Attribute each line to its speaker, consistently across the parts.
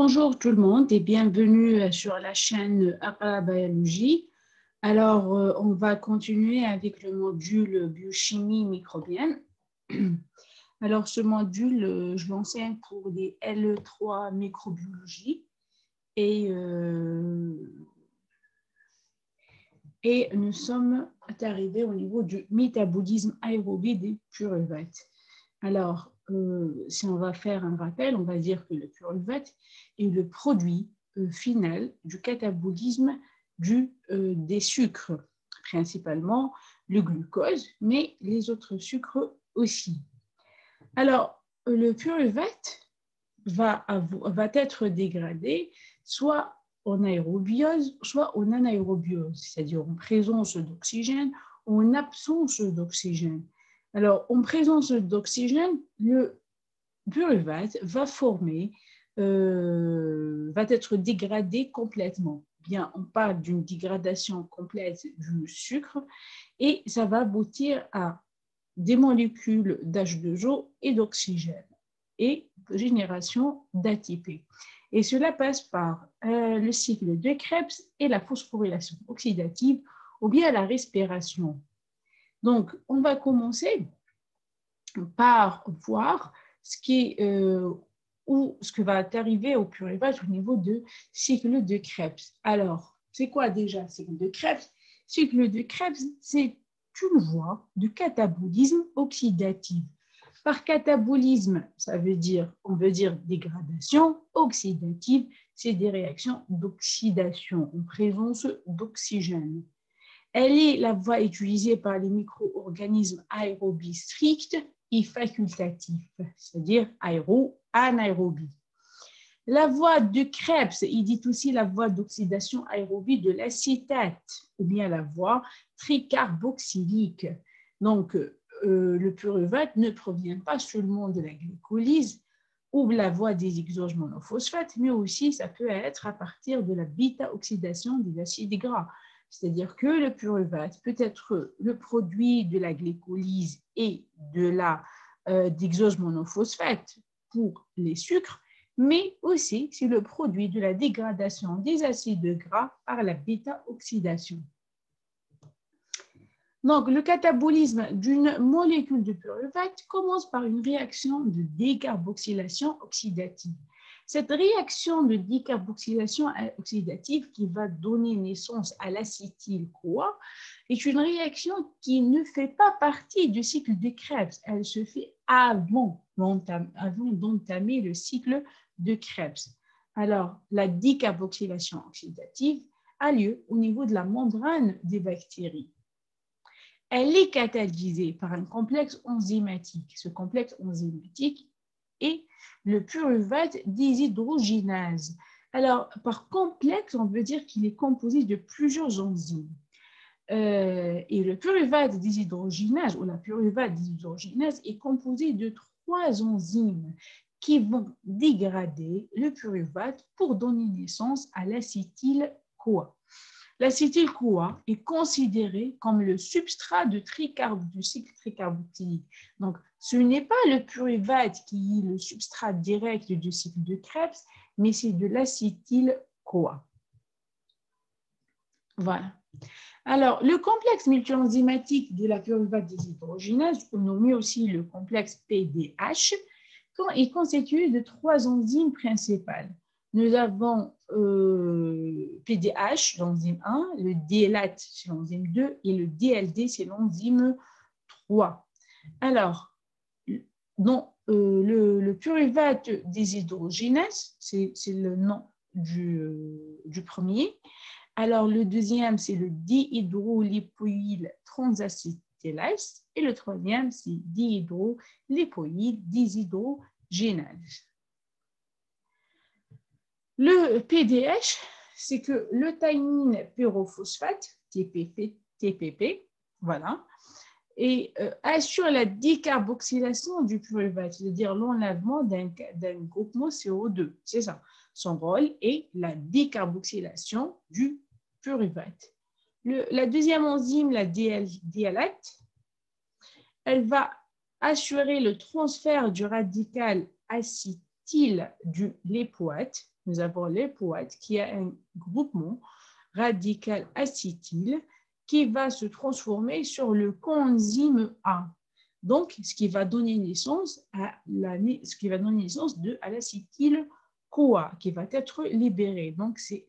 Speaker 1: Bonjour tout le monde et bienvenue sur la chaîne Aqra Biologie. Alors, on va continuer avec le module biochimie microbienne. Alors, ce module, je l'enseigne pour les L3 microbiologie et nous sommes arrivés au niveau du métabolisme aérobie des pyruvate. Alors, si on va faire un rappel, on va dire que le pyruvate est le produit final du catabolisme des sucres, principalement le glucose, mais les autres sucres aussi. Alors, le pyruvate va être dégradé soit en aérobiose, soit en anaérobiose, c'est-à-dire en présence d'oxygène ou en absence d'oxygène. Alors, en présence d'oxygène, le pyruvate va être dégradé complètement. Bien, on parle d'une dégradation complète du sucre et ça va aboutir à des molécules d'H2O et d'oxygène et génération d'ATP. Et cela passe par le cycle de Krebs et la phosphorylation oxydative ou bien la respiration. Donc, on va commencer par voir ce que va arriver au pyruvate au niveau de cycle de Krebs. Alors, c'est quoi déjà le cycle de Krebs? Cycle de Krebs, c'est une voie de catabolisme oxydatif. Par catabolisme, on veut dire dégradation. Oxydative, c'est des réactions d'oxydation en présence d'oxygène. Elle est la voie utilisée par les micro-organismes aérobies stricts et facultatifs, c'est-à-dire anaérobie. La voie de Krebs, il dit aussi la voie d'oxydation aérobie de l'acétate, ou bien la voie tricarboxylique. Donc, le pyruvate ne provient pas seulement de la glycolyse ou la voie des hexoses monophosphates, mais aussi ça peut être à partir de la bêta-oxydation des acides gras. C'est-à-dire que le pyruvate peut être le produit de la glycolyse et d'hexose monophosphate pour les sucres, mais aussi c'est le produit de la dégradation des acides gras par la bêta-oxydation. Donc, le catabolisme d'une molécule de pyruvate commence par une réaction de décarboxylation oxydative. Cette réaction de décarboxylation oxydative qui va donner naissance à l'acétyl-CoA est une réaction qui ne fait pas partie du cycle de Krebs. Elle se fait avant d'entamer le cycle de Krebs. Alors, la décarboxylation oxydative a lieu au niveau de la membrane des bactéries. Elle est catalysée par un complexe enzymatique. Ce complexe enzymatique est le pyruvate déshydrogénase. Alors, par complexe, on veut dire qu'il est composé de plusieurs enzymes. Et le pyruvate déshydrogénase ou la pyruvate déshydrogénase est composé de 3 enzymes qui vont dégrader le pyruvate pour donner naissance à l'acétyl-CoA. L'acétyl-CoA est considéré comme le substrat du cycle tricarboxylique. Donc, ce n'est pas le pyruvate qui est le substrat direct du cycle de Krebs, mais c'est de l'acétyl-CoA. Voilà. Alors, le complexe multienzymatique de la pyruvate déshydrogénase, nommé aussi le complexe PDH, est constitué de 3 enzymes principales. Nous avons PDH, l'enzyme 1, le DLAT, c'est l'enzyme 2, et le DLD, c'est l'enzyme 3. Alors, le pyruvate déshydrogénase, c'est le nom du premier. Alors, le deuxième, c'est le dihydrolipoïl transacétylase, et le troisième, c'est dihydrolipoïl déshydrogénase. Le PDH, c'est que le thymine pyrophosphate, TPP, voilà, et assure la décarboxylation du pyruvate, c'est-à-dire l'enlèvement d'un groupement CO2. C'est ça. Son rôle est la décarboxylation du pyruvate. La deuxième enzyme, la DLAT, elle va assurer le transfert du radical acétyl du lépoate nous avons l'époate qui a un groupement radical acétyl qui va se transformer sur le coenzyme A. Donc, ce qui va donner naissance à l'acétyl-CoA qui va être libéré. Donc, c'est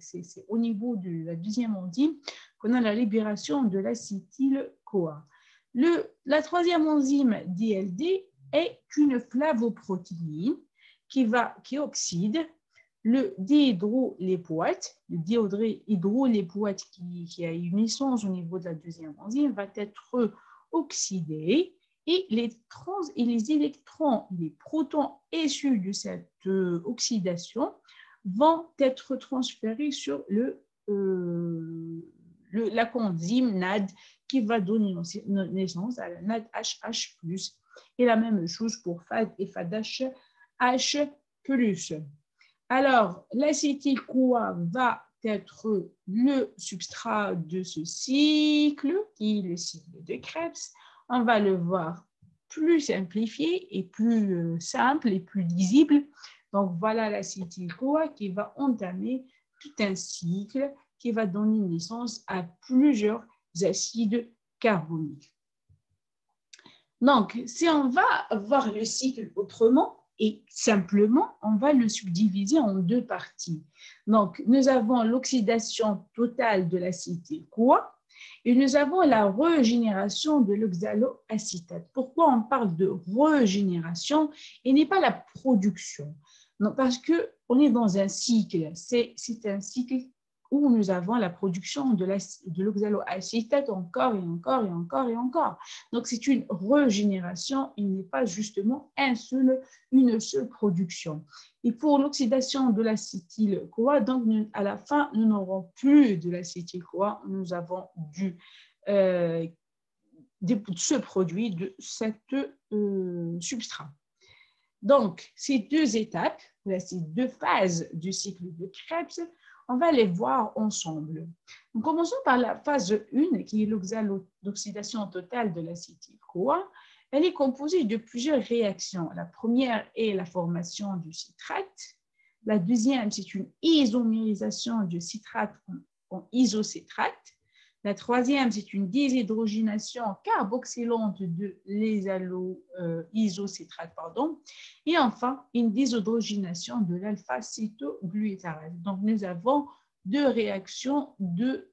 Speaker 1: au niveau de la deuxième enzyme qu'on a la libération de l'acétyl-CoA. La troisième enzyme DLD est une flavoprotéine qui oxyde le dihydrolépoate. Le dihydrolépoate qui a une naissance au niveau de la deuxième enzyme va être oxydé et les électrons, les protons issus de cette oxydation vont être transférés sur la coenzyme NAD qui va donner naissance à la NADHH+. Et la même chose pour FAD et FADH+. Alors, l'acétyl-CoA va être le substrat de ce cycle, qui est le cycle de Krebs. On va le voir plus simplifié et plus simple et plus lisible. Donc, voilà l'acétyl-CoA qui va entamer tout un cycle qui va donner naissance à plusieurs acides carboniques. Donc, si on va voir le cycle autrement et simplement, on va le subdiviser en deux parties. Donc, nous avons l'oxydation totale de l'acétyl-CoA et nous avons la régénération de l'oxaloacétate. Pourquoi on parle de régénération et n'est pas la production? Non, parce qu'on est dans un cycle. C'est un cycle où nous avons la production de l'oxaloacétate encore et encore et encore et encore. Donc, c'est une régénération, il n'est pas justement une seule production. Et pour l'oxydation de l'acétyl-CoA, donc à la fin, nous n'aurons plus de l'acétyl-CoA, nous avons ce produit de cette substrat. Donc, ces deux étapes, ces deux phases du cycle de Krebs, on va les voir ensemble. Donc, commençons par la phase 1, qui est l'oxydation totale de l'acétyl-CoA. Elle est composée de plusieurs réactions. La première est la formation du citrate. La deuxième, c'est une isomérisation du citrate en isocitrate. La troisième, c'est une déshydrogénation carboxylante de l'isocitrate. Et enfin, une déshydrogénation de l'alpha-cétoglutarate. Donc, nous avons deux réactions de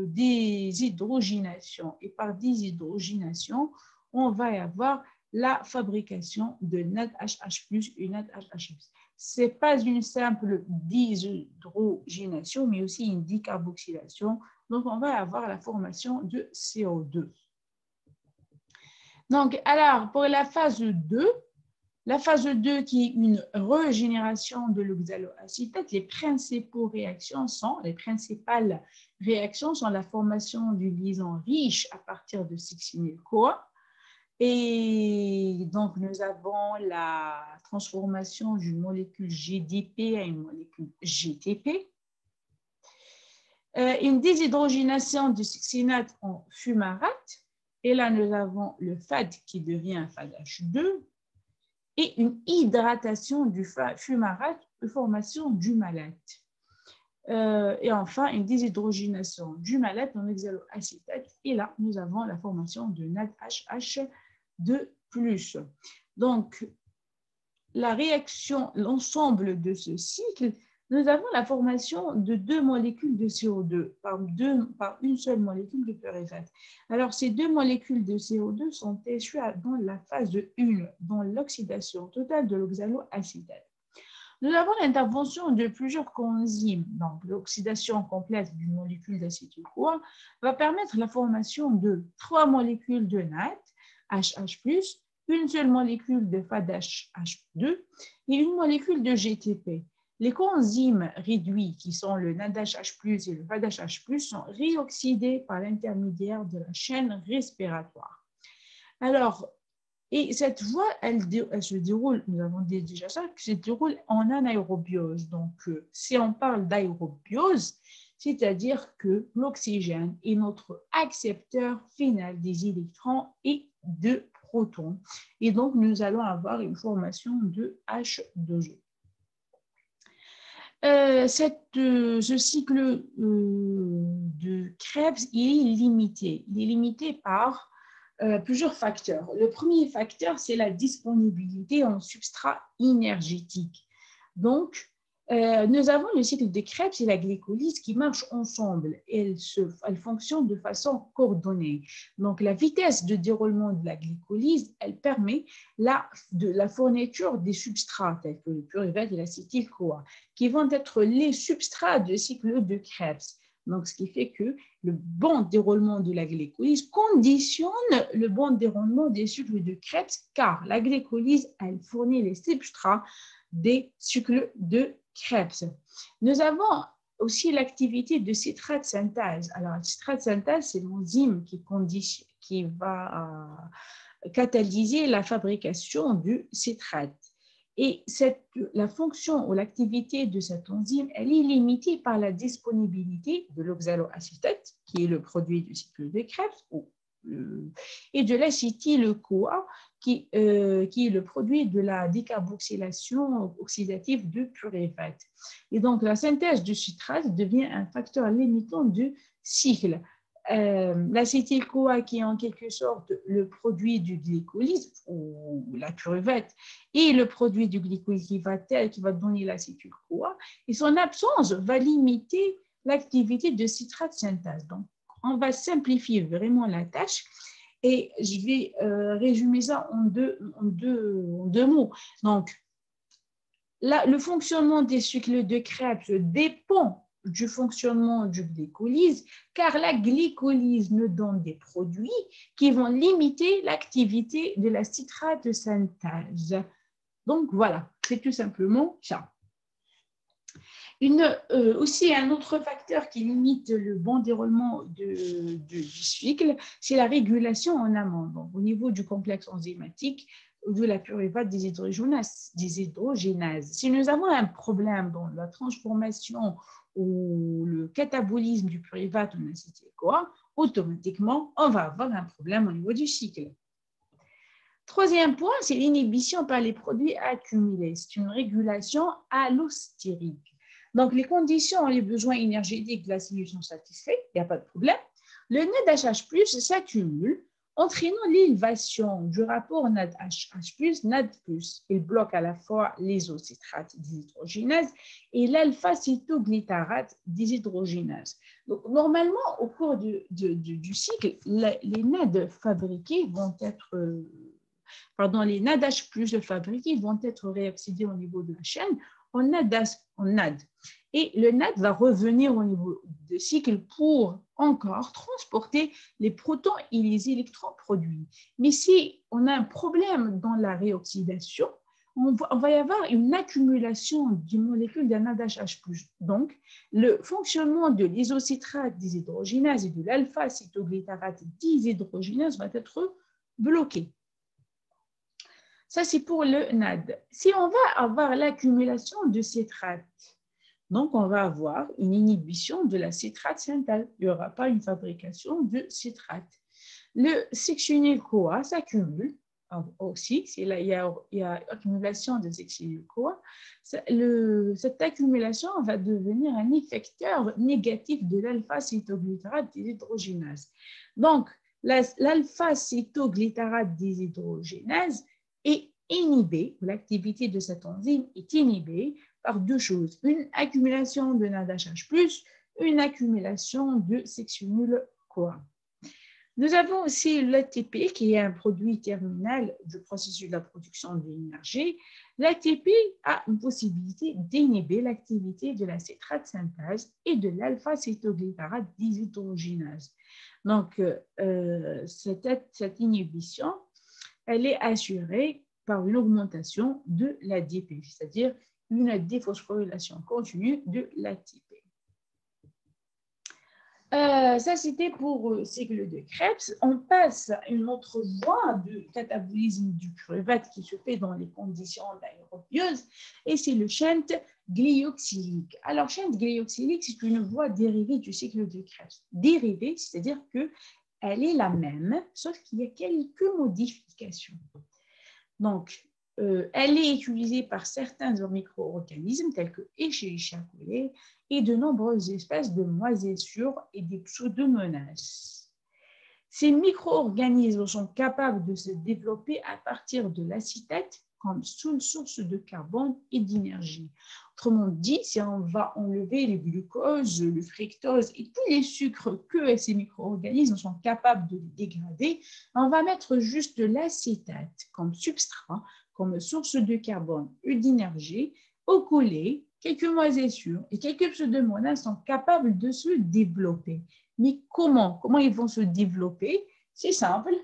Speaker 1: déshydrogénation. Et par déshydrogénation, on va avoir la fabrication de NADHH+, et NADHH+. Ce n'est pas une simple déshydrogénation, mais aussi une décarboxylation. Donc, on va avoir la formation de CO2. Donc, alors, pour la phase 2 qui est une régénération de l'oxaloacétate, les principales réactions sont la formation d'une liaison riche à partir de succinyl-CoA. Et donc, nous avons la transformation d'une molécule GDP à une molécule GTP. Une déshydrogénation du succinate en fumarate. Et là, nous avons le FAD qui devient FADH2. Et une hydratation du fumarate de formation du malate. Et enfin, une déshydrogénation du malate en oxaloacétate. Et là, nous avons la formation de NADHH+. Donc, la réaction, l'ensemble de ce cycle, nous avons la formation de deux molécules de CO2 par une seule molécule de pyruvate. Alors, ces deux molécules de CO2 sont échouées dans la phase 1, dans l'oxydation totale de l'oxaloacétate. Nous avons l'intervention de plusieurs coenzymes. Donc, l'oxydation complète d'une molécule d'acétyl-CoA va permettre la formation de 3 molécules de NADHH+, une seule molécule de FADH2 et une molécule de GTP. Les coenzymes réduits, qui sont le NADHH+ et le FADH+, sont réoxydés par l'intermédiaire de la chaîne respiratoire. Alors, et cette voie, elle se déroule, nous avons déjà ça, qui se déroule en anaérobiose. Donc, si on parle d'aérobiose, c'est-à-dire que l'oxygène est notre accepteur final des électrons et de protons. Et donc, nous allons avoir une formation de H2O. Ce cycle de Krebs, il est limité. Il est limité par plusieurs facteurs. Le premier facteur, c'est la disponibilité en substrat énergétique. Donc, nous avons le cycle de Krebs et la glycolyse qui marchent ensemble. Elles fonctionnent de façon coordonnée. Donc, la vitesse de déroulement de la glycolyse, elle permet la fourniture des substrats tels que le pyruvate et l'acétyl-CoA, qui vont être les substrats du cycle de Krebs. Donc, ce qui fait que le bon déroulement de la glycolyse conditionne le bon déroulement des cycles de Krebs, car la glycolyse, elle fournit les substrats des cycles de Krebs. Nous avons aussi l'activité de citrate synthase. Alors, la citrate synthase, c'est l'enzyme qui va catalyser la fabrication du citrate. Et la fonction ou l'activité de cette enzyme, elle est limitée par la disponibilité de l'oxaloacétate, qui est le produit du cycle de Krebs, et de l'acétyl-CoA, qui est le produit de la décarboxylation oxydative du pyruvate. Et donc, la synthèse du citrate devient un facteur limitant du cycle. L'acétyl-CoA, qui est en quelque sorte le produit du glycolyse, ou la pyruvate, et le produit du glycolyse qui va donner l'acétyl-CoA, et son absence va limiter l'activité de citrate synthase. Donc, on va simplifier vraiment la tâche et je vais résumer ça en deux mots. Donc, le fonctionnement des cycles de Krebs dépend du fonctionnement du glycolyse, car la glycolyse nous donne des produits qui vont limiter l'activité de la citrate synthase. Donc, voilà, c'est tout simplement ça. Aussi, un autre facteur qui limite le bon déroulement du cycle, c'est la régulation en amont. Donc, au niveau du complexe enzymatique de la pyruvate déshydrogénase. Si nous avons un problème dans la transformation ou le catabolisme du pyruvate en acétyl-CoA, automatiquement, on va avoir un problème au niveau du cycle. Troisième point, c'est l'inhibition par les produits accumulés. C'est une régulation allostérique. Donc, les conditions et les besoins énergétiques de la cellule sont satisfaits, il n'y a pas de problème. Le NADH+, s'accumule, entraînant l'élévation du rapport NADH+, NAD+. Il bloque à la fois l'isocitrate déshydrogénase et l'alpha-cétoglytarate déshydrogénase. Donc, normalement, au cours du cycle, les NAD fabriqués vont être... les NADH+ fabriqués vont être réoxydés au niveau de la chaîne en NAD. Et le NAD va revenir au niveau du cycle pour encore transporter les protons et les électrons produits. Mais si on a un problème dans la réoxydation, on va y avoir une accumulation des molécules de NADH+. Donc, le fonctionnement de l'isocitrate déshydrogénase et de l'alpha-cétoglytarate déshydrogénase va être bloqué. Ça, c'est pour le NAD. Si on va avoir l'accumulation de citrate, donc on va avoir une inhibition de la citrate synthase. Il n'y aura pas une fabrication de citrate. Le sectionyl-CoA s'accumule aussi. Il y a accumulation de sectionyl-CoA. Cette accumulation va devenir un effecteur négatif de l'alpha-cétoglytarate déshydrogénase. Donc, l'alpha-cétoglytarate déshydrogénase est inhibée, l'activité de cette enzyme est inhibée par deux choses, une accumulation de NADH+, une accumulation de sectionyl-CoA. Nous avons aussi l'ATP qui est un produit terminal du processus de la production de l'énergie. L'ATP a une possibilité d'inhiber l'activité de la citrate synthase et de l'alpha-cétoglytarate déshydrogénase. Donc, cette inhibition, elle est assurée par une augmentation de l'ADP, c'est-à-dire une déphosphorylation continue de l'ATP. Ça, c'était pour le cycle de Krebs. On passe à une autre voie de catabolisme du pyruvate qui se fait dans les conditions d'aérobiose, et c'est le shunt glyoxylique. Alors, shunt glyoxylique, c'est une voie dérivée du cycle de Krebs. Dérivée, c'est-à-dire qu'elle est la même, sauf qu'il y a quelques modifications. Donc, elle est utilisée par certains micro-organismes tels que Escherichia coli et de nombreuses espèces de moisissures et des pseudomonas. Ces micro-organismes sont capables de se développer à partir de l'acétate comme seule source de carbone et d'énergie. Autrement dit, si on va enlever le glucose, le fructose et tous les sucres que ces micro-organismes sont capables de dégrader, on va mettre juste de l'acétate comme substrat, comme source de carbone et d'énergie, au collet, quelques moisissures et quelques pseudomonas sont capables de se développer. Mais comment ils vont se développer? C'est simple,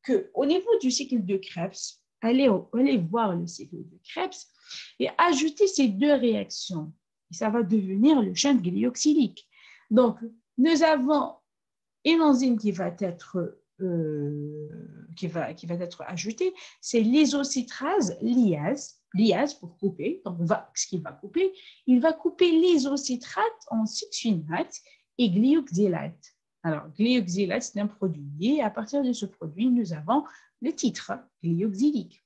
Speaker 1: qu'au niveau du cycle de Krebs, allez voir le cycle de Krebs et ajouter ces deux réactions. Et ça va devenir le chaîne glyoxylique. Donc, nous avons une enzyme qui va être ajouté, c'est l'isocitrase liase pour couper. Donc, ce qu'il va couper, il va couper l'isocitrate en succinate et glyoxylate. Alors, glyoxylate, c'est un produit. Et à partir de ce produit, nous avons le titre glyoxylique.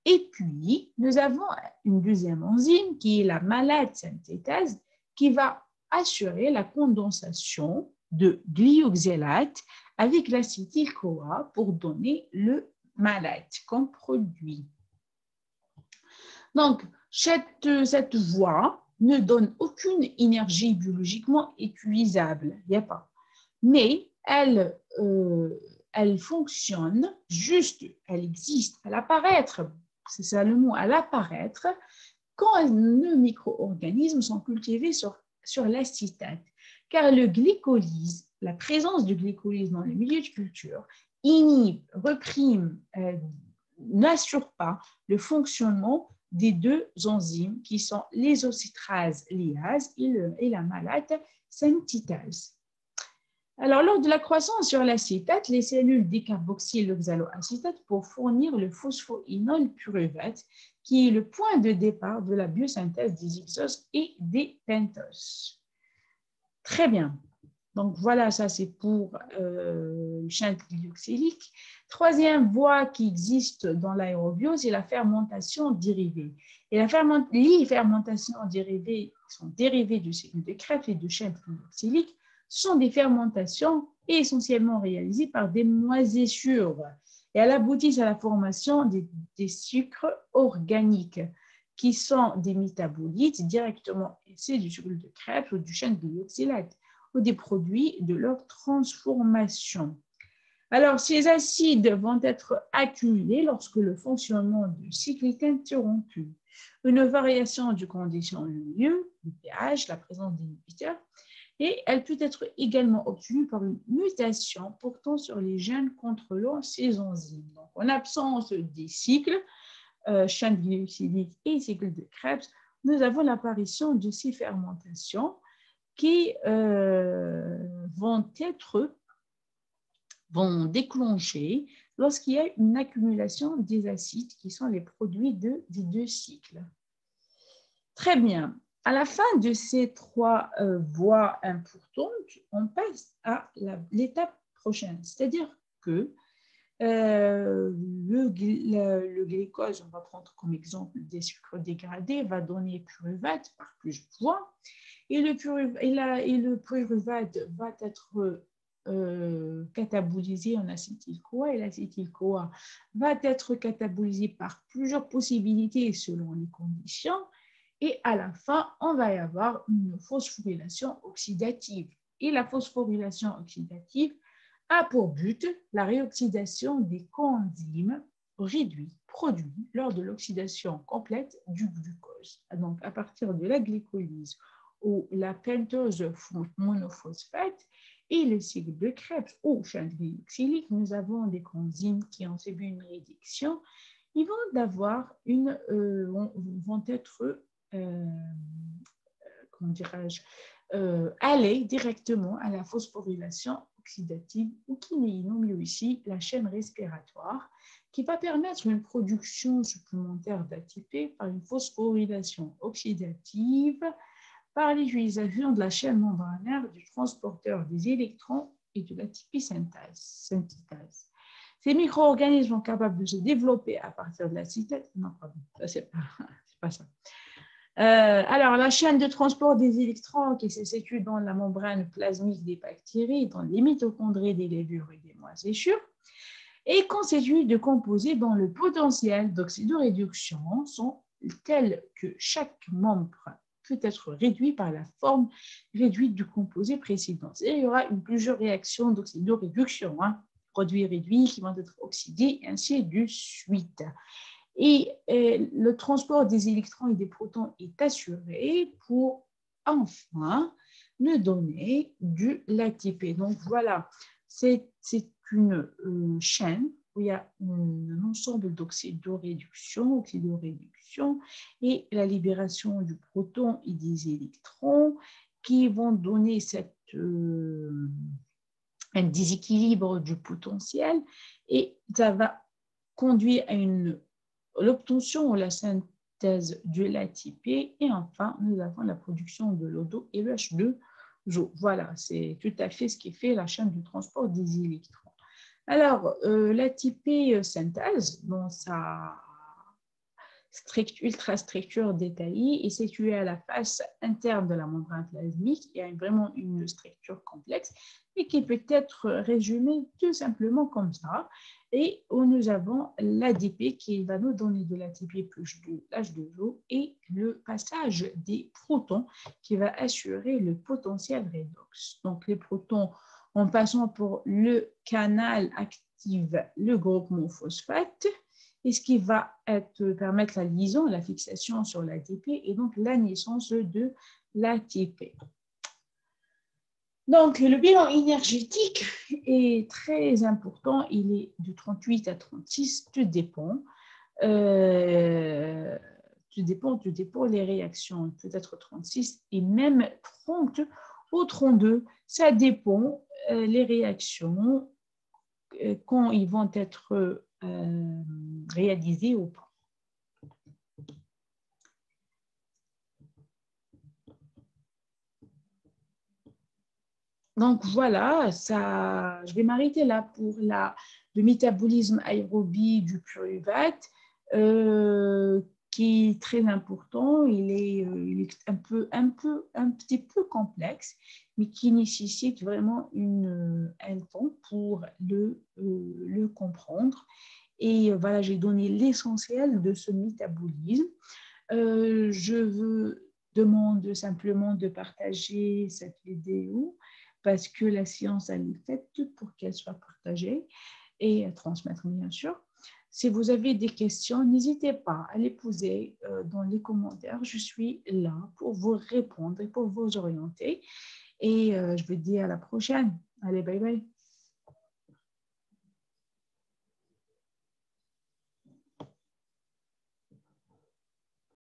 Speaker 1: Et puis, nous avons une deuxième enzyme qui est la malate synthétase qui va assurer la condensation de glyoxylate avec l'acétyl-CoA pour donner le malate comme produit. Donc, cette voie ne donne aucune énergie biologiquement utilisable, il n'y a pas. Mais elle fonctionne juste, elle existe, elle apparaît, c'est ça le mot, elle apparaît quand nos micro-organismes sont cultivés sur l'acétate. Car le glycolyse, la présence de glycolyse dans le milieu de culture, inhibe, reprime, n'assure pas le fonctionnement des deux enzymes qui sont l'isocitrase liase et la malate synthétase. Alors, lors de la croissance sur l'acétate, les cellules décarboxylent l'oxaloacétate pour fournir le phosphoïnol pyruvate, qui est le point de départ de la biosynthèse des hexoses et des pentoses. Très bien. Donc, voilà, ça c'est pour le chaîne glyoxylique. Troisième voie qui existe dans l'aérobio, c'est la fermentation dérivée. Et les fermentations dérivées sont dérivées du cycle de Krebs et du chaîne glyoxylique, sont des fermentations essentiellement réalisées par des moisissures. Et elles aboutissent à la formation des sucres organiques qui sont des métabolites directement issus du cycle de Krebs ou du chaîne glyoxylate ou des produits de leur transformation. Alors, ces acides vont être accumulés lorsque le fonctionnement du cycle est interrompu. Une variation du condition du milieu, du pH, la présence d'inhibiteurs, et elle peut être également obtenue par une mutation portant sur les gènes contrôlant ces enzymes. Donc, en absence des cycles, chaîne glyoxylique et cycle de Krebs, nous avons l'apparition de ces fermentations qui vont déclencher lorsqu'il y a une accumulation des acides qui sont les produits des deux cycles. Très bien. À la fin de ces trois voies importantes, on passe à l'étape prochaine, c'est-à-dire que le glucose, on va prendre comme exemple des sucres dégradés, va donner pyruvate par plusieurs voies. Et le pyruvate va être catabolisé en acétyl-CoA et l'acétyl-CoA va être catabolisé par plusieurs possibilités selon les conditions. Et à la fin, on va y avoir une phosphorylation oxydative. Et la phosphorylation oxydative a pour but la réoxydation des coenzymes réduits produits lors de l'oxydation complète du glucose. Donc, à partir de la glycolyse ou la pentose monophosphate et le cycle de Krebs ou chaîne glyoxylique, nous avons des coenzymes qui ont subi une réduction. Ils vont être aller directement à la phosphorylation oxydative ou qui est nommée aussi la chaîne respiratoire, qui va permettre une production supplémentaire d'ATP par une phosphorylation oxydative par l'utilisation de la chaîne membranaire du transporteur des électrons et de l'ATP synthèse. Ces micro-organismes sont capables de se développer à partir de la cytose. Non, pardon, c'est pas ça. Alors, la chaîne de transport des électrons qui se situe dans la membrane plasmique des bactéries, dans les mitochondries des levures et des moisissures, est constituée de composés dont le potentiel d'oxydoréduction sont tels que chaque membre peut être réduit par la forme réduite du composé précédent. Il y aura plusieurs réactions d'oxydoréduction, produits réduits qui vont être oxydés, ainsi de suite. Et le transport des électrons et des protons est assuré pour enfin nous donner de l'ATP. Donc voilà, c'est une chaîne où il y a un ensemble d'oxydoréduction et la libération du proton et des électrons qui vont donner un déséquilibre du potentiel et ça va conduire à l'obtention ou la synthèse de l'ATP et enfin, nous avons la production de l'eau et le H2O. Voilà, c'est tout à fait ce qui fait la chaîne du transport des électrons. Alors, l'ATP synthèse, dans sa ultra-structure détaillée, est située à la face interne de la membrane plasmique. Il y a vraiment une structure complexe et qui peut être résumée tout simplement comme ça. Et où nous avons l'ADP qui va nous donner de l'ATP plus de H2O et le passage des protons qui va assurer le potentiel redox. Donc, les protons, en passant pour le canal, active le groupement phosphate et ce qui va permettre la liaison, la fixation sur l'ATP et donc la naissance de l'ATP. Donc, le bilan énergétique est très important. Il est de 38 à 36, tout dépend. Tout dépend les réactions. Peut-être 36 et même 30 ou 32. Ça dépend les réactions quand ils vont être réalisées ou pas. Donc voilà, je vais m'arrêter là pour le métabolisme aérobie du pyruvate qui est très important. Il est un petit peu complexe, mais qui nécessite vraiment un temps pour le comprendre. Et voilà, j'ai donné l'essentiel de ce métabolisme. Je vous demande simplement de partager cette vidéo parce que la science, elle est faite pour qu'elle soit partagée et à transmettre, bien sûr. Si vous avez des questions, n'hésitez pas à les poser dans les commentaires. Je suis là pour vous répondre et pour vous orienter. Et je vous dis à la prochaine. Allez, bye bye.